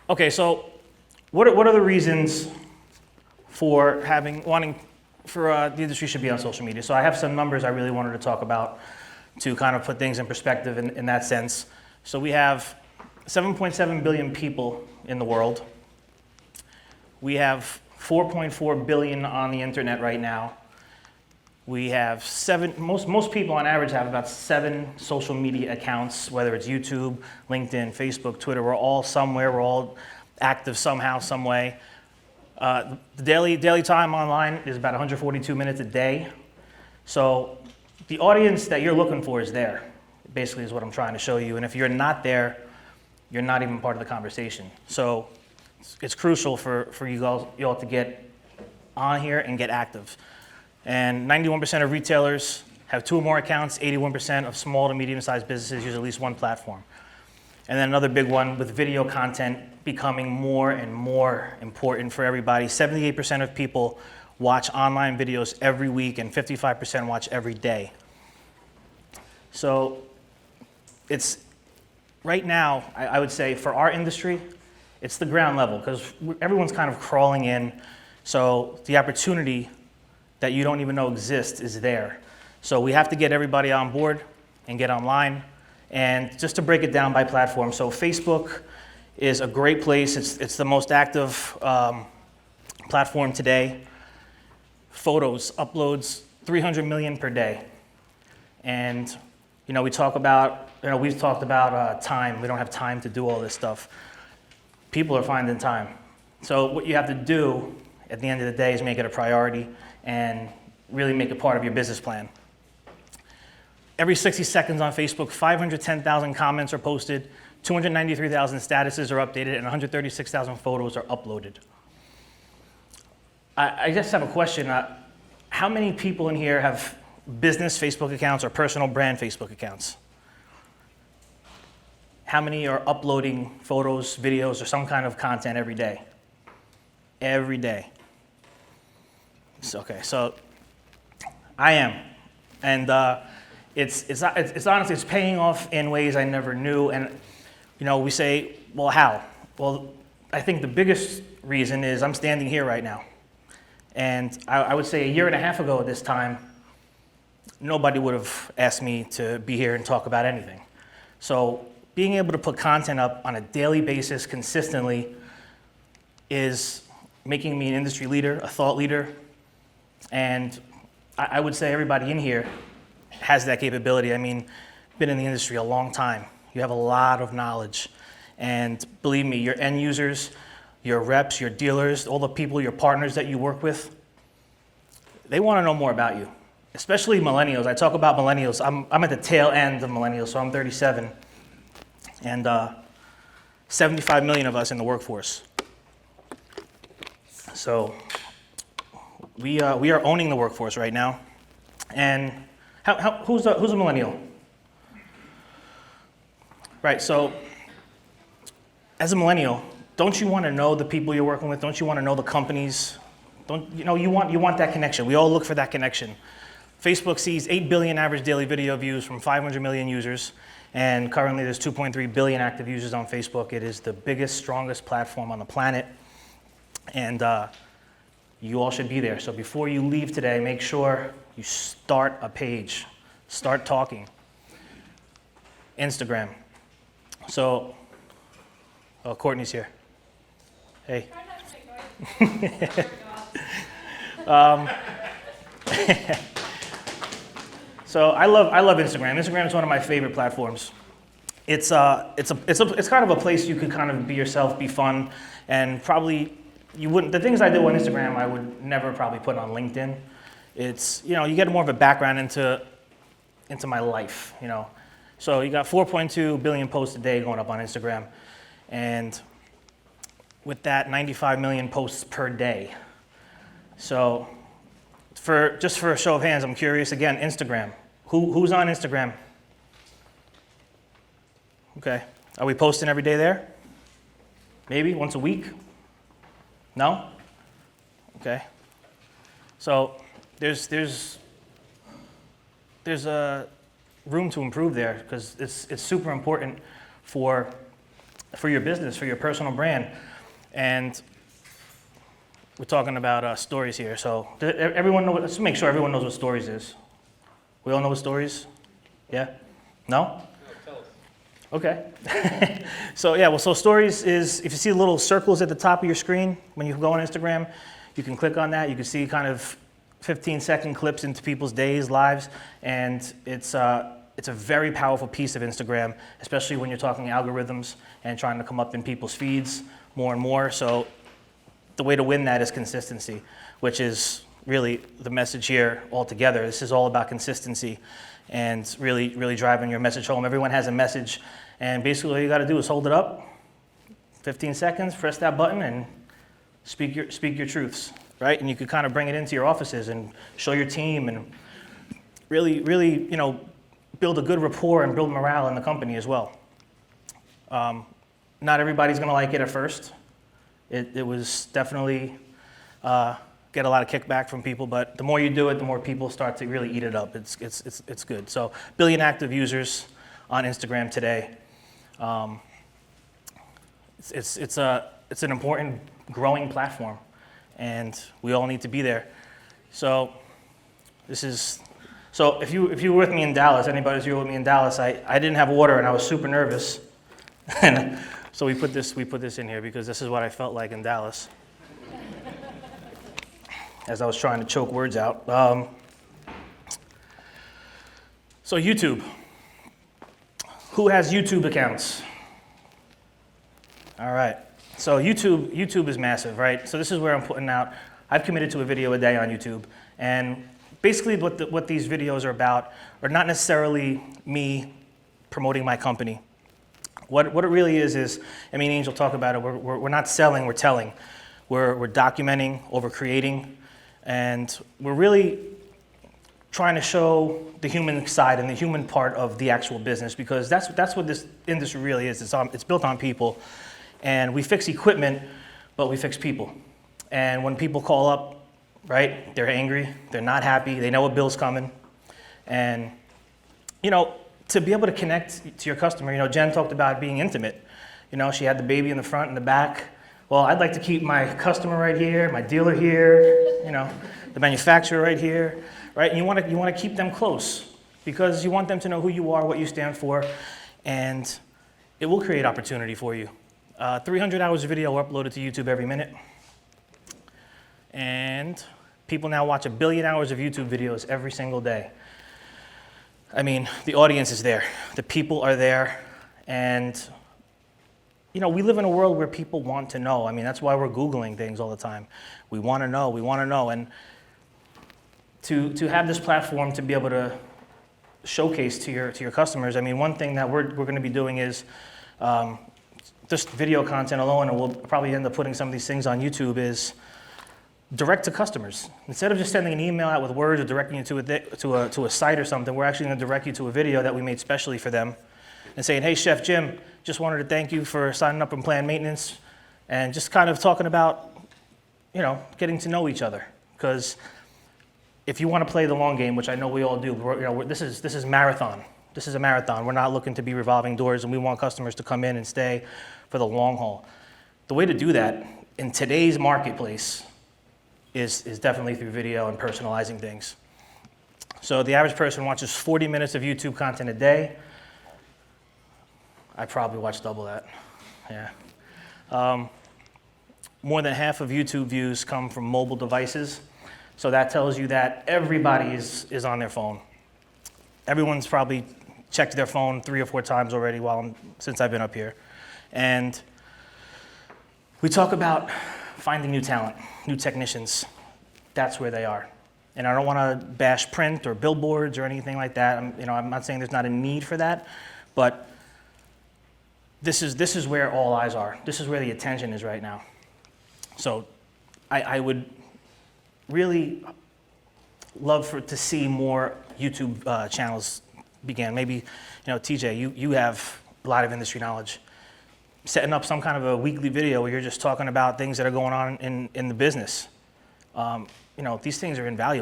Okay, so what are the reasons for wanting for the industry should be on social media? So I have some numbers I really wanted to talk about to kind of put things in perspective in that sense. So we have 7.7 billion people in the world. We have 4.4 billion on the internet right now. We have most people on average have about 7 social media accounts, whether it's YouTube, LinkedIn, Facebook, Twitter. We're all somewhere, we're all active somehow, some way. The daily time online is about 142 minutes a day. So the audience that you're looking for is there, basically is what I'm trying to show you. And if you're not there, you're not even part of the conversation. So it's crucial for you all to get on here and get active. And 91% of retailers have 2 or more accounts. 81% of small to medium-sized businesses use at least one platform. And then another big one with video content becoming more and more important for everybody. 78% of people watch online videos every week and 55% watch every day. So it's right now, I would say for our industry, it's the ground level because everyone's kind of crawling in. So the opportunity that you don't even know exists is there. So we have to get everybody on board and get online. And just to break it down by platform, so Facebook is a great place. It's the most active platform today. Photos, uploads, 300 million per day. And we've talked about time. We don't have time to do all this stuff. People are finding time. So what you have to do at the end of the day is make it a priority and really make it part of your business plan. Every 60 seconds on Facebook, 510,000 comments are posted, 293,000 statuses are updated, and 136,000 photos are uploaded. I just have a question. How many people in here have business Facebook accounts or personal brand Facebook accounts? How many are uploading photos, videos, or some kind of content every day? Every day. Okay, so I am, and it's honestly it's paying off in ways I never knew. And we say, well, how? Well, I think the biggest reason is I'm standing here right now, and I would say a year and a half ago at this time, nobody would have asked me to be here and talk about anything. So being able to put content up on a daily basis consistently is making me an industry leader, a thought leader. And I would say everybody in here has that capability. I mean, been in the industry a long time. You have a lot of knowledge. And believe me, your end users, your reps, your dealers, all the people, your partners that you work with, they want to know more about you, especially millennials. I talk about millennials. I'm at the tail end of millennials, so I'm 37. And 75 million of us in the workforce. So we are owning the workforce right now. And who's a millennial? Right, so as a millennial, don't you want to know the people you're working with? Don't you want to know the companies? You want that connection. We all look for that connection. Facebook sees 8 billion average daily video views from 500 million users. And currently there's 2.3 billion active users on Facebook. It is the biggest, strongest platform on the planet. And you all should be there. So before you leave today, make sure you start a page. Start talking. Instagram. So, Courtney's here. Hey. So I love Instagram. Instagram is one of my favorite platforms. It's kind of a place you could kind of be yourself, be fun, and probably you wouldn't. The things I do on Instagram, I would never probably put on LinkedIn. It's you get more of a background into my life. So you got 4.2 billion posts a day going up on Instagram, and with that, 95 million posts per day. So just for a show of hands, I'm curious again. Instagram. Who's on Instagram? Okay. Are we posting every day there? Maybe once a week? No? Okay. So there's a room to improve there because it's super important for for your business, for your personal brand. And we're talking about stories here. So everyone know, let's make sure everyone knows what stories is. We all know what stories? Yeah? No? Okay. So yeah, well, so stories is, if you see the little circles at the top of your screen, when you go on Instagram, you can click on that. You can see kind of 15-second clips into people's days, lives, and it's a very powerful piece of Instagram, especially when you're talking algorithms and trying to come up in people's feeds more and more. So the way to win that is consistency, which is really the message here altogether. This is all about consistency and really, really driving your message home. Everyone has a message, and basically all you got to do is hold it up, 15 seconds, press that button, and speak your truths, right? And you could kind of bring it into your offices and show your team and really, really, build a good rapport and build morale in the company as well. Not everybody's going to like it at first. It was definitely get a lot of kickback from people, but the more you do it, the more people start to really eat it up. It's good. So, billion active users on Instagram today. It's an important growing platform, and we all need to be there. So if you were with me in Dallas, anybody's here with me in Dallas, I didn't have water and I was super nervous, and so we put this in here because this is what I felt like in Dallas as I was trying to choke words out. So YouTube. Who has YouTube accounts? All right. So YouTube is massive, right? So this is where I'm putting out. I've committed to a video a day on YouTube, and basically what these videos are about are not necessarily me promoting my company. What it really is I mean, Angel talked about it. We're not selling, we're telling. We're documenting over creating, and we're really trying to show the human side and the human part of the actual business, because that's what this industry really is. It's built on people, and we fix equipment, but we fix people. And when people call up, right, they're angry, they're not happy, they know a bill's coming, and to be able to connect to your customer, Jen talked about being intimate. She had the baby in the front and the back. Well, I'd like to keep my customer right here, my dealer here, the manufacturer right here, right? And you want to keep them close because you want them to know who you are, what you stand for, and it will create opportunity for you. 300 hours of video are uploaded to YouTube every minute, and people now watch 1 billion hours of YouTube videos every single day. I mean, the audience is there, the people are there, and we live in a world where people want to know. I mean, that's why we're Googling things all the time. We want to know, and to have this platform to be able to showcase to your customers. I mean, one thing that we're going to be doing is just video content alone, and we'll probably end up putting some of these things on YouTube, is direct to customers. Instead of just sending an email out with words or directing you to a site or something, we're actually going to direct you to a video that we made specially for them, and saying, "Hey, Chef Jim, just wanted to thank you for signing up in planned maintenance," and just kind of talking about, getting to know each other. Because if you want to play the long game, which I know we all do, this is marathon. This is a marathon. We're not looking to be revolving doors, and we want customers to come in and stay for the long haul. The way to do that in today's marketplace is definitely through video and personalizing things. So the average person watches 40 minutes of YouTube content a day. I probably watch double that, yeah. More than half of YouTube views come from mobile devices. So that tells you that everybody is on their phone. Everyone's probably checked their phone 3 or 4 times already since I've been up here. And we talk about finding new talent, new technicians. That's where they are. And I don't want to bash print or billboards or anything like that. I'm not saying there's not a need for that, but this is where all eyes are. This is where the attention is right now. So I would really love to see more YouTube channels begin. Maybe, TJ, you have a lot of industry knowledge. Setting up some kind of a weekly video where you're just talking about things that are going on in the business. These things are invaluable.